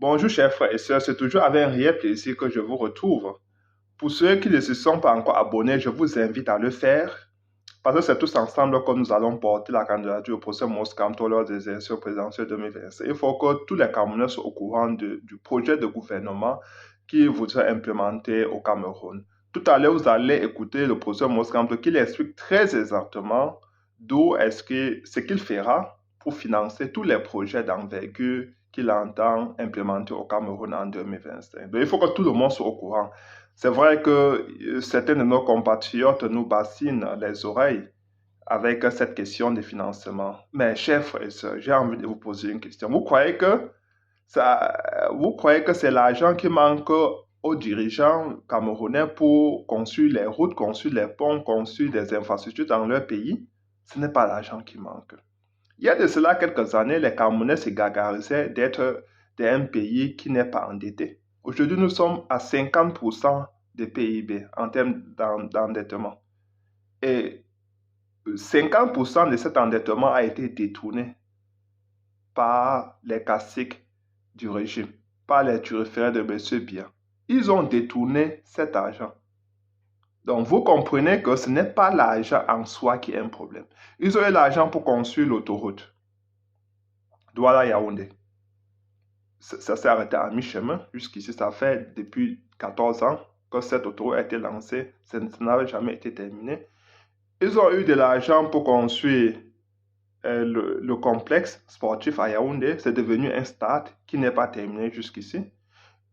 Bonjour chers frères et sœurs, c'est toujours avec un réel plaisir que je vous retrouve. Pour ceux qui ne se sont pas encore abonnés, je vous invite à le faire parce que c'est tous ensemble que nous allons porter la candidature au procès Moscato lors des élections présidentielles 2025. Il faut que tous les Camerounais soient au courant du projet de gouvernement qui voudrait implémenter au Cameroun. Tout à l'heure, vous allez écouter le professeur Moscato qui explique très exactement d'où est-ce que ce qu'il fera pour financer tous les projets d'envergure qu'il entend implémenter au Cameroun en 2025. Donc, il faut que tout le monde soit au courant. C'est vrai que certains de nos compatriotes nous bassinent les oreilles avec cette question de financement. Mais chers frères et sœurs, j'ai envie de vous poser une question. Vous croyez que c'est l'argent qui manque aux dirigeants camerounais pour construire les routes, construire les ponts, construire des infrastructures dans leur pays? Ce n'est pas l'argent qui manque. Il y a de cela quelques années, les Camerounais se gargarisaient d'être un pays qui n'est pas endetté. Aujourd'hui, nous sommes à 50% de PIB en termes d'endettement. Et 50% de cet endettement a été détourné par les caciques du régime, par les turiféraires de M. Biya. Ils ont détourné cet argent. Donc, vous comprenez que ce n'est pas l'argent en soi qui est un problème. Ils ont eu l'argent pour construire l'autoroute Douala-Yaoundé. Ça s'est arrêté à mi-chemin. Jusqu'ici, ça fait depuis 14 ans que cette autoroute a été lancée. Ça n'avait jamais été terminé. Ils ont eu de l'argent pour construire le complexe sportif à Yaoundé. C'est devenu un stade qui n'est pas terminé jusqu'ici.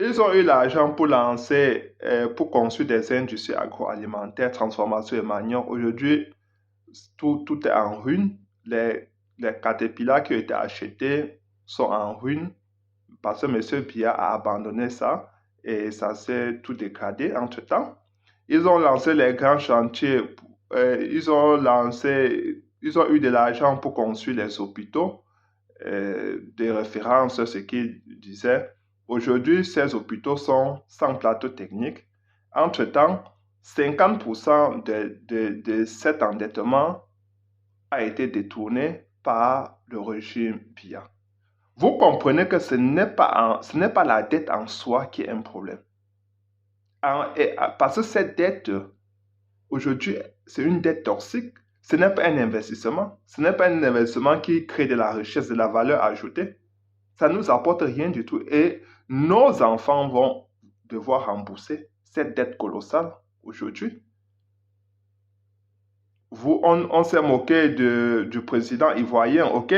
Ils ont eu l'argent pour lancer, pour construire des industries agroalimentaires, transformation et manioc. Aujourd'hui, tout est en ruine. Les caterpillars qui ont été achetés sont en ruine parce que M. Biya a abandonné ça et ça s'est tout dégradé entre-temps. Ils ont lancé les grands chantiers, ils ont eu de l'argent pour construire les hôpitaux, des références, ce qu'ils disaient. Aujourd'hui, ces hôpitaux sont sans plateau technique. Entre-temps, 50% de cet endettement a été détourné par le régime Biya. Vous comprenez que ce n'est pas la dette en soi qui est un problème. Parce que cette dette, aujourd'hui, c'est une dette toxique. Ce n'est pas un investissement. Ce n'est pas un investissement qui crée de la richesse, de la valeur ajoutée. Ça ne nous apporte rien du tout. Et nos enfants vont devoir rembourser cette dette colossale aujourd'hui. On s'est moqué du président ivoirien. OK,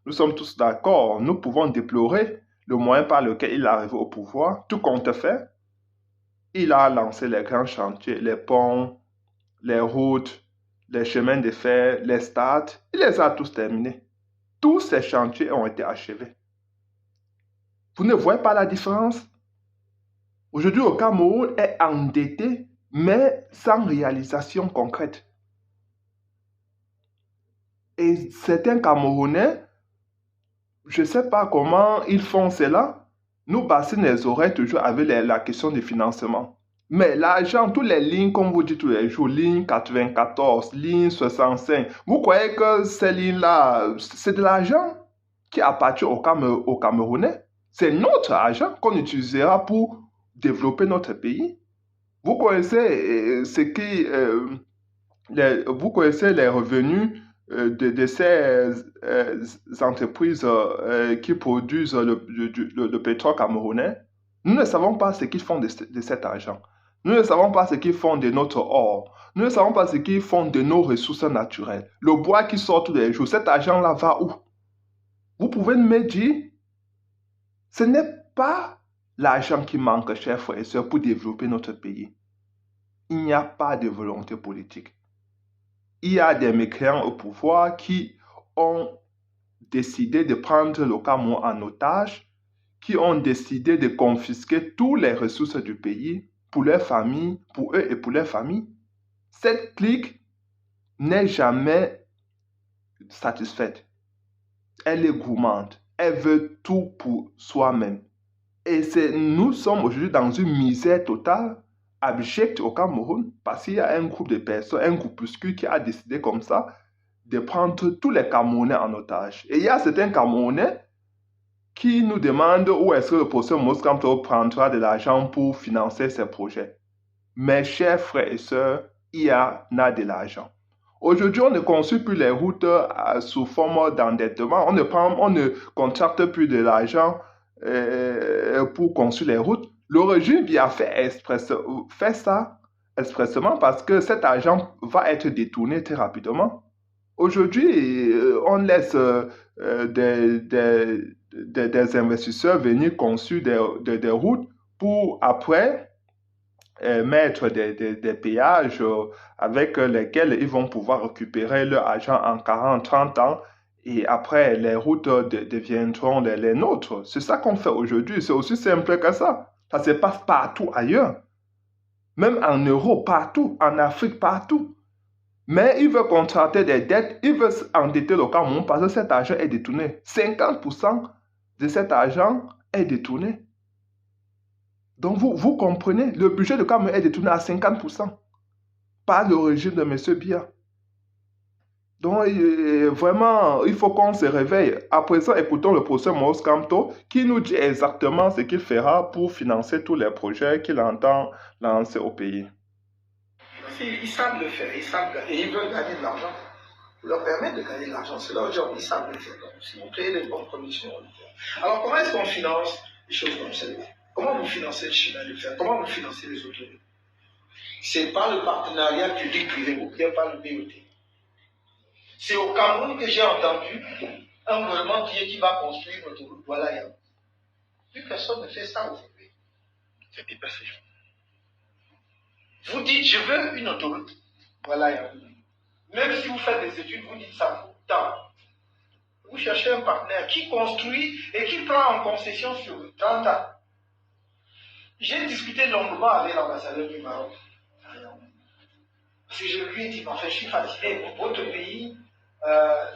nous sommes tous d'accord. Nous pouvons déplorer le moyen par lequel il est arrivé au pouvoir. Tout compte fait, il a lancé les grands chantiers, les ponts, les routes, les chemins de fer, les stades. Il les a tous terminés. Tous ces chantiers ont été achevés. Vous ne voyez pas la différence? Aujourd'hui, le Cameroun est endetté, mais sans réalisation concrète. Et certains Camerounais, je ne sais pas comment ils font cela, nous bassinent les oreilles toujours avec la question du financement. Mais l'argent, toutes les lignes, comme vous dites tous les jours, ligne 94, ligne 65, vous croyez que ces lignes-là, c'est de l'argent qui appartient aux Camerounais? C'est notre argent qu'on utilisera pour développer notre pays. Vous connaissez vous connaissez les revenus de ces entreprises qui produisent le pétrole camerounais. Nous ne savons pas ce qu'ils font de cet argent. Nous ne savons pas ce qu'ils font de notre or. Nous ne savons pas ce qu'ils font de nos ressources naturelles. Le bois qui sort tous les jours, cet argent-là va où? Vous pouvez me dire, ce n'est pas l'argent qui manque, chers frères et sœurs, pour développer notre pays. Il n'y a pas de volonté politique. Il y a des mécréants au pouvoir qui ont décidé de prendre le Cameroun en otage, qui ont décidé de confisquer toutes les ressources du pays pour leurs familles, pour eux et pour leurs familles. Cette clique n'est jamais satisfaite. Elle est gourmande. Elle veut tout pour soi-même. Et nous sommes aujourd'hui dans une misère totale, abjecte au Cameroun, parce qu'il y a un groupe de personnes, un groupuscule qui a décidé comme ça de prendre tous les Camerounais en otage. Et il y a certains Camerounais qui nous demande où est-ce que le professeur Maurice Kamto prendra de l'argent pour financer ses projets. Mes chers frères et sœurs, il y en a de l'argent. Aujourd'hui, on ne construit plus les routes sous forme d'endettement. On ne contracte plus de l'argent pour construire les routes. Le régime a fait ça expressément parce que cet argent va être détourné très rapidement. Aujourd'hui, on laisse des investisseurs venir construire des routes pour après mettre des péages avec lesquels ils vont pouvoir récupérer leur argent en 40, 30 ans et après les routes deviendront les nôtres. C'est ça qu'on fait aujourd'hui. C'est aussi simple que ça. Ça se passe partout ailleurs. Même en Europe, partout. En Afrique, partout. Mais ils veulent contracter des dettes, ils veulent endetter le Cameroun parce que cet argent est détourné. 50% de cet argent est détourné. Donc vous comprenez, le budget de Cameroun est détourné à 50% par le régime de M. Biya. Donc vraiment, il faut qu'on se réveille. À présent, écoutons le professeur Maurice Kamto qui nous dit exactement ce qu'il fera pour financer tous les projets qu'il entend lancer au pays. Ils savent le faire, et ils veulent gagner de l'argent. Vous leur permettre de gagner de l'argent, c'est leur job, ils savent le faire. Si vous créez les bonnes conditions, on le fait. Alors comment est-ce qu'on finance des choses comme celle-là? Comment vous financez le chemin de fer? Comment vous financez les autoroutes? C'est pas le partenariat public-privé ou bien par le BOT. C'est au Cameroun que j'ai entendu un gouvernement qui va construire une autoroute. Voilà, plus personne ne fait ça aujourd'hui. C'est pas ces gens. Vous dites, je veux une autoroute. Voilà, même si vous faites des études, vous dites ça coûte tant. Vous cherchez un partenaire qui construit et qui prend en concession sur 30 ans. J'ai discuté longuement avec l'ambassadeur du Maroc. Si je lui ai dit, enfin, je suis fatigué. Votre pays,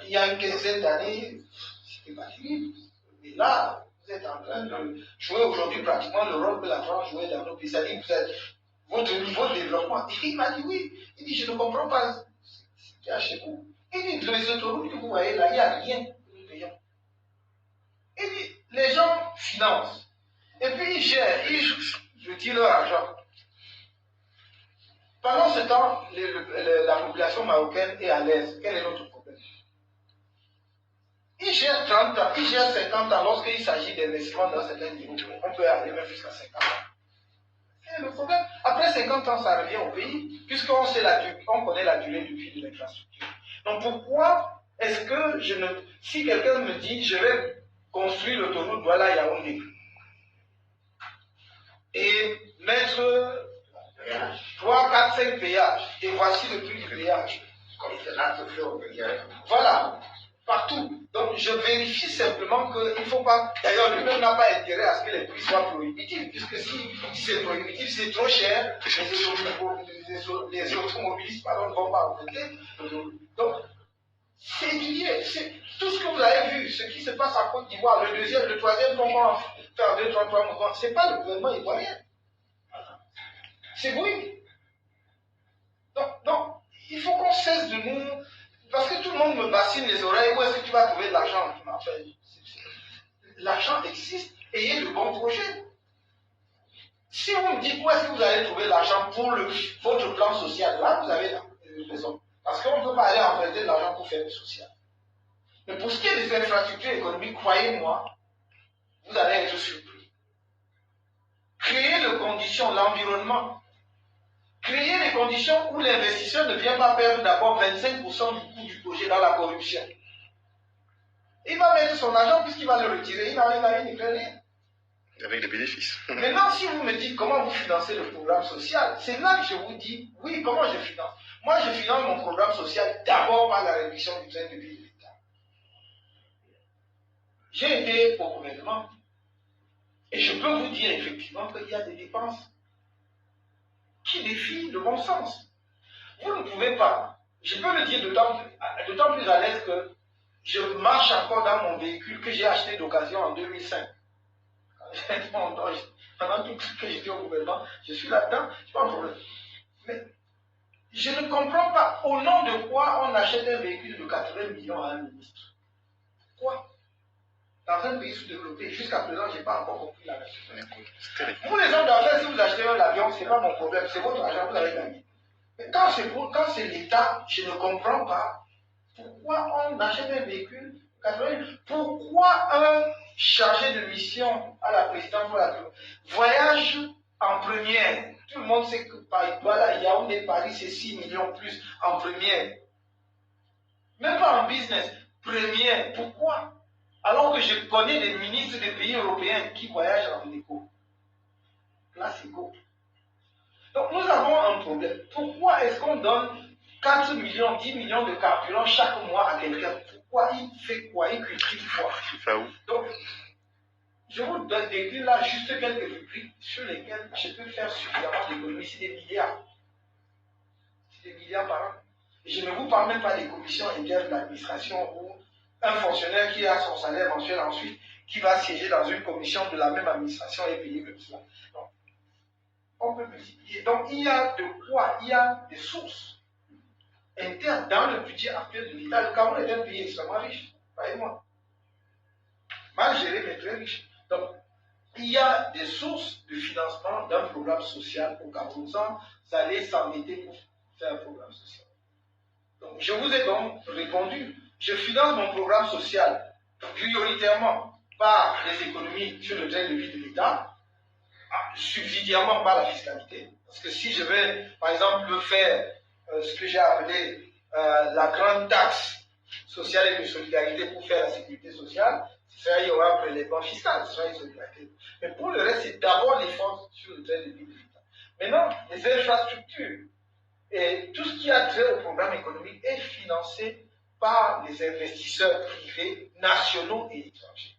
il y a une quinzaine d'années, c'était pas terrible. Mais là, vous êtes en train de jouer aujourd'hui pratiquement le rôle que la France jouait dans nos pays. C'est-à-dire que vous êtes votre niveau de développement. Il m'a dit oui. Il dit, je ne comprends pas ce qu'il y a chez vous. Il dit, les autoroutes que vous voyez là, il n'y a rien que nous payons. Il dit, les gens financent. Et puis ils gèrent, je dis leur argent. Pendant ce temps, la population marocaine est à l'aise. Quel est notre problème? Ils gèrent 30 ans, ils gèrent 50 ans lorsqu'il s'agit d'investissements dans certains niveaux. On peut aller même jusqu'à 50 ans. Et le problème, après 50 ans, ça revient au pays, puisqu'on connaît la durée de vie de l'infrastructure. Donc pourquoi est-ce que si quelqu'un me dit, je vais construire l'autoroute Douala-Yaoundé et mettre 3, 4, 5 péages, et voici le prix du péage. Voilà, partout. Donc je vérifie simplement qu'il ne faut pas. D'ailleurs, lui-même n'a pas intérêt à ce que les prix soient prohibitifs, puisque si c'est prohibitif, c'est trop cher, les automobilistes ne vont pas emprunter. Donc, c'est étudié. Tout ce que vous avez vu, ce qui se passe à Côte d'Ivoire, le troisième pont va faire 2, 3 mouvements, ce n'est pas le gouvernement ivoirien. C'est oui. Donc, il faut qu'on cesse de nous. Parce que tout le monde me bassine les oreilles. Où est-ce que tu vas trouver de l'argent? L'argent existe. Ayez de bons projets. Si vous me dites où est-ce que vous allez trouver l'argent pour votre plan social, là vous avez raison. Parce qu'on ne peut pas aller emprunter de l'argent pour faire du social. Mais pour ce qui est des infrastructures économiques, croyez-moi, vous allez être surpris. Créer les conditions, l'environnement. Créer les conditions où l'investisseur ne vient pas perdre d'abord 25% du coût du projet dans la corruption. Il va mettre son argent puisqu'il va le retirer, il ne fait rien. Avec des bénéfices. Maintenant, si vous me dites comment vous financez le programme social, c'est là que je vous dis, oui, comment je finance? Moi, je finance mon programme social d'abord par la réduction du train de vie de l'État. J'ai été au gouvernement et je peux vous dire effectivement qu'il y a des dépenses qui défient le bon sens. Vous ne pouvez pas, je peux le dire d'autant plus à l'aise que je marche encore dans mon véhicule que j'ai acheté d'occasion en 2005. Pendant tout ce que j'étais au gouvernement, je suis là-dedans, c'est pas un problème. Mais je ne comprends pas au nom de quoi on achète un véhicule de 80 millions à un ministre. Quoi? dans un pays sous-développé. Jusqu'à présent, je n'ai pas encore compris la raison. Terrible. Vous, les hommes d'affaires, si vous achetez un avion, ce n'est pas mon problème, c'est votre argent, vous avez gagné. Mais quand c'est l'État, je ne comprends pas pourquoi on achète un véhicule 80 000. Pourquoi un chargé de mission à la présidence de la voyage en première. Tout le monde sait que par Douala, Yaoundé, Paris, c'est 6 millions plus en première. Même pas en business, première. Pourquoi? Alors que je connais des ministres des pays européens qui voyagent en éco. Classico. Donc nous avons un problème. Pourquoi est-ce qu'on donne 4 millions, 10 millions de carburant chaque mois à quelqu'un? Pourquoi il fait quoi? Il critique quoi? Donc, je vous décris là juste quelques rubriques sur lesquelles je peux faire suffisamment d'économies. C'est des milliards. C'est des milliards par an. Et je ne vous parle même pas des commissions internes d'administration où un fonctionnaire qui a son salaire mensuel ensuite, qui va siéger dans une commission de la même administration et payer comme cela. Donc, on peut multiplier. Donc, il y a de quoi? Il y a des sources internes dans le budget actuel de l'État. Le Cameroun est un pays extrêmement riche. Voyez-moi. Mal géré, mais très riche. Donc, il y a des sources de financement d'un programme social au Cameroun sans aller s'embêter pour faire un programme social. Donc, je vous ai donc répondu. Je finance mon programme social prioritairement par les économies sur le train de vie de l'État, subsidiairement par la fiscalité. Parce que si je vais, par exemple, faire ce que j'ai appelé la grande taxe sociale et de solidarité pour faire la sécurité sociale, il y aura un prélèvement fiscal, ce sera une solidarité. Mais pour le reste, c'est d'abord l'effort sur le train de vie de l'État. Maintenant, les infrastructures et tout ce qui a trait au programme économique est financé par les investisseurs privés nationaux et étrangers.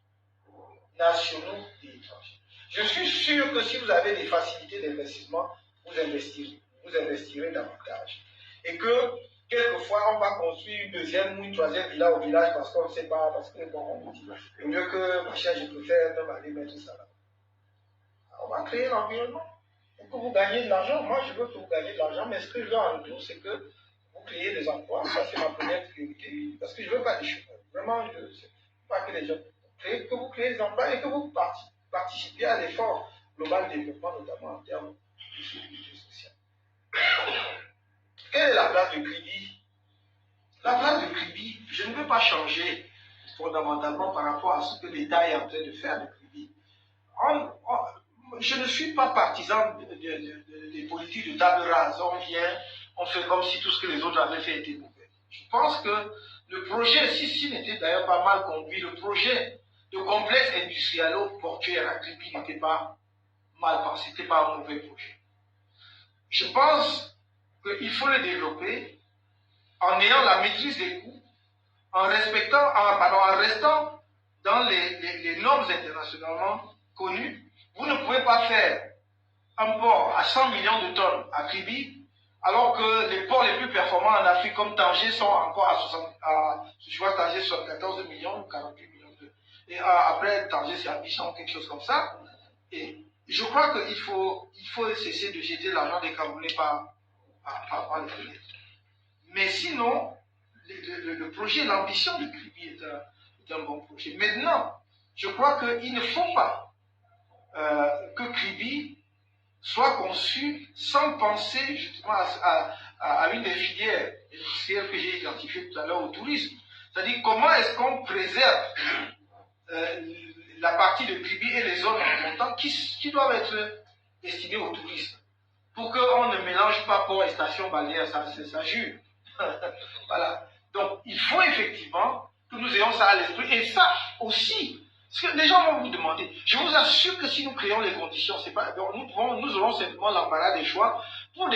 Nationaux et étrangers. Je suis sûr que si vous avez des facilités d'investissement, vous investirez davantage. Et que quelquefois, on va construire une deuxième ou une troisième villa au village parce qu'on ne sait pas, parce que bon, on dit, au lieu que machin, je préfère même aller mettre ça là. On va créer l'environnement. Pour que vous gagnez de l'argent, moi je veux que vous gagnez de l'argent, mais ce que je veux en retour, c'est que vous créez des emplois. Ça, c'est ma première priorité. Parce que je ne veux pas des chômeurs. Vraiment, je ne veux pas que les gens. Que vous créez des emplois et que vous participiez à l'effort global de développement, notamment en termes de sécurité sociale. Quelle est la place de Kribi? La place de Kribi, je ne veux pas changer fondamentalement par rapport à ce que l'État est en train de faire de Kribi. Je ne suis pas partisan des politiques de table rase. On vient, on fait comme si tout ce que les autres avaient fait était mauvais. Je pense que le projet, si n'était d'ailleurs pas mal conduit, le projet de complexe industrialo-portuaire à Kribi n'était pas mal pensé, n'était pas un mauvais projet. Je pense qu'il faut le développer en ayant la maîtrise des coûts, en restant dans les normes internationalement connues. Vous ne pouvez pas faire un port à 100 millions de tonnes à Kribi, alors que les ports les plus performants en Afrique, comme Tanger, sont encore je vois Tanger 74 millions, 48 millions de. Et après, Tanger, c'est Abidjan, quelque chose comme ça. Et je crois qu'il faut cesser de jeter l'argent des Camerounais par les fenêtres. Mais sinon, le projet, l'ambition de Kribi est un bon projet. Maintenant, je crois qu'il ne faut pas que Kribi soit conçu sans penser justement à une des filières industrielles que j'ai identifiées tout à l'heure au tourisme. C'est-à-dire comment est-ce qu'on préserve la partie de Kribi et les zones environnantes qui doivent être destinées au tourisme. Pour qu'on ne mélange pas port et station balnéaire, ça jure. Voilà. Donc il faut effectivement que nous ayons ça à l'esprit. Et ça aussi, parce que les gens vont vous demander, je vous assure que si nous créons les conditions, c'est pas, nous aurons simplement l'embarras des choix pour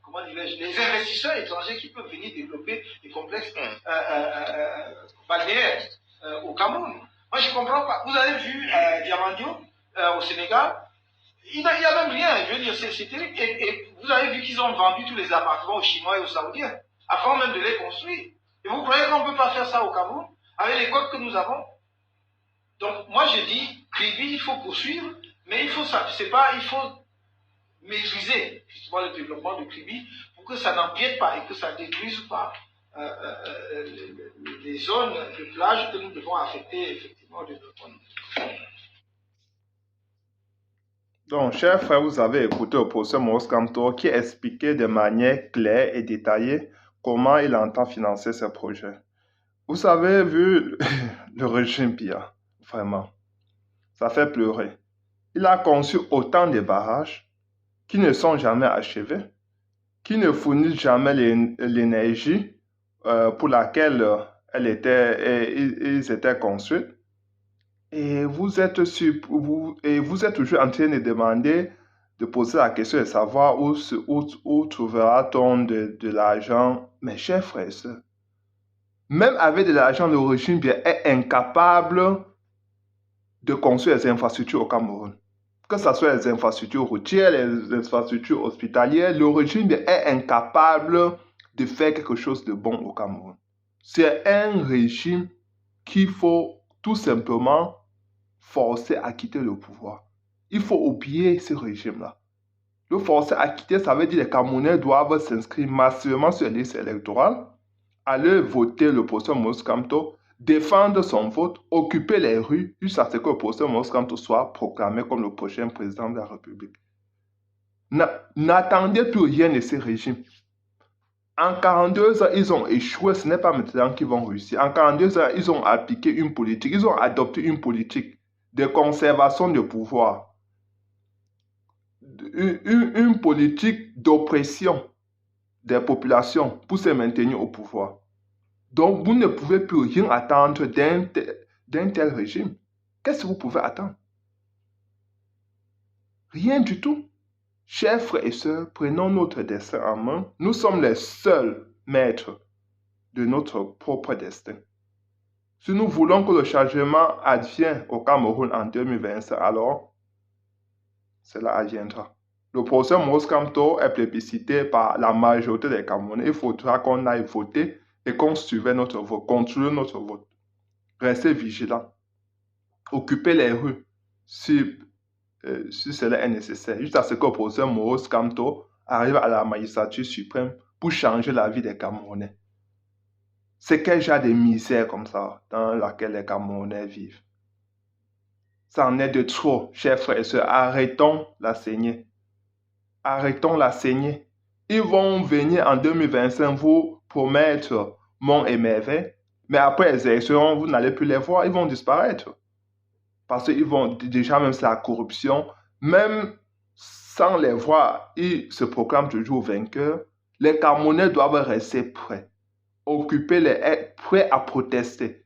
comment dirais-je, les investisseurs étrangers qui peuvent venir développer des complexes balnéaires au Cameroun. Moi je ne comprends pas. Vous avez vu Diamandio au Sénégal, il n'y a même rien, je veux dire, c'est terrible. Et vous avez vu qu'ils ont vendu tous les appartements aux Chinois et aux Saoudiens, avant même de les construire. Et vous croyez qu'on ne peut pas faire ça au Cameroun, avec les codes que nous avons? Donc, moi je dis, Kribi, il faut poursuivre, mais il faut maîtriser justement le développement de Kribi pour que ça n'empiète pas et que ça ne détruise pas les zones de plage que nous devons affecter effectivement au développement. Donc, chers frères, vous avez écouté le professeur Maurice Kamto qui expliquait de manière claire et détaillée comment il entend financer ce projet. Vous avez vu le régime Biya, vraiment, ça fait pleurer. Il a conçu autant de barrages qui ne sont jamais achevés, qui ne fournissent jamais l'énergie pour laquelle ils étaient construits. Et vous êtes toujours en train de demander, de poser la question de savoir où trouvera-t-on de l'argent. Mes chers frères et sœurs, même avec de l'argent, le régime est incapable de construire les infrastructures au Cameroun. Que ce soit les infrastructures routières, les infrastructures hospitalières, le régime est incapable de faire quelque chose de bon au Cameroun. C'est un régime qu'il faut tout simplement forcer à quitter le pouvoir. Il faut oublier ce régime-là. Le forcer à quitter, ça veut dire que les Camerounais doivent s'inscrire massivement sur les listes électorales, aller voter le professeur Maurice Kamto, défendre son vote, occuper les rues, jusqu'à ce que le professeur Maurice Kamto soit proclamé comme le prochain président de la République. N'attendez plus rien de ces régimes. En 42 ans, ils ont échoué, ce n'est pas maintenant qu'ils vont réussir. En 42 ans, ils ont appliqué une politique, ils ont adopté une politique de conservation de pouvoir, une politique d'oppression des populations pour se maintenir au pouvoir. Donc, vous ne pouvez plus rien attendre d'un tel régime. Qu'est-ce que vous pouvez attendre? Rien du tout. Chers frères et sœurs, prenons notre destin en main. Nous sommes les seuls maîtres de notre propre destin. Si nous voulons que le changement advienne au Cameroun en 2025, alors cela adviendra. Le professeur Maurice Kamto est plébiscité par la majorité des Camerounais. Il faudra qu'on aille voter et qu'on surveille notre vote, contrôler notre vote. Restez vigilants. Occupez les rues si cela est nécessaire, jusqu'à ce que le professeur Maurice Kamto arrive à la magistrature suprême pour changer la vie des Camerounais. C'est quel genre de misère comme ça dans laquelle les Camerounais vivent? Ça en est de trop, chers frères et sœurs. Arrêtons la saignée. Arrêtons la saignée. Ils vont venir en 2025 vous promettre monts et merveilles, mais après les élections, vous n'allez plus les voir, ils vont disparaître. Parce qu'ils vont déjà, même c'est la corruption, même sans les voir, ils se proclament toujours vainqueurs. Les Camerounais doivent rester prêts, être prêts à protester.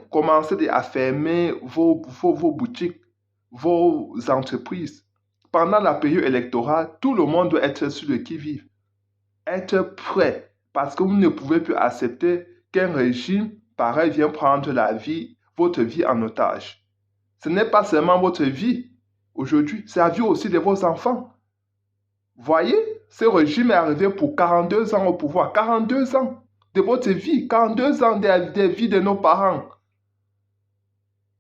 Commencez à fermer vos boutiques, vos entreprises. Pendant la période électorale, tout le monde doit être sur le qui-vive. Être prêt, parce que vous ne pouvez plus accepter qu'un régime pareil vienne prendre votre vie en otage. Ce n'est pas seulement votre vie aujourd'hui, c'est la vie aussi de vos enfants. Voyez, ce régime est arrivé pour 42 ans au pouvoir. 42 ans de votre vie, 42 ans des vies de nos parents.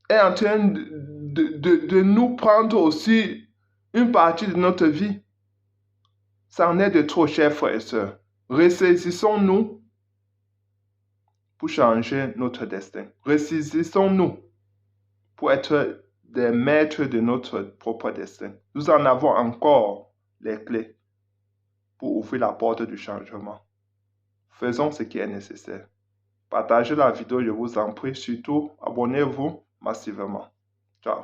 Est en train de nous prendre aussi une partie de notre vie. Ça en est de trop, chers frères et sœurs. Ressaisissons-nous pour changer notre destin. Ressaisissons-nous pour être des maîtres de notre propre destin. Nous en avons encore les clés pour ouvrir la porte du changement. Faisons ce qui est nécessaire. Partagez la vidéo, je vous en prie. Surtout, abonnez-vous massivement. Ciao.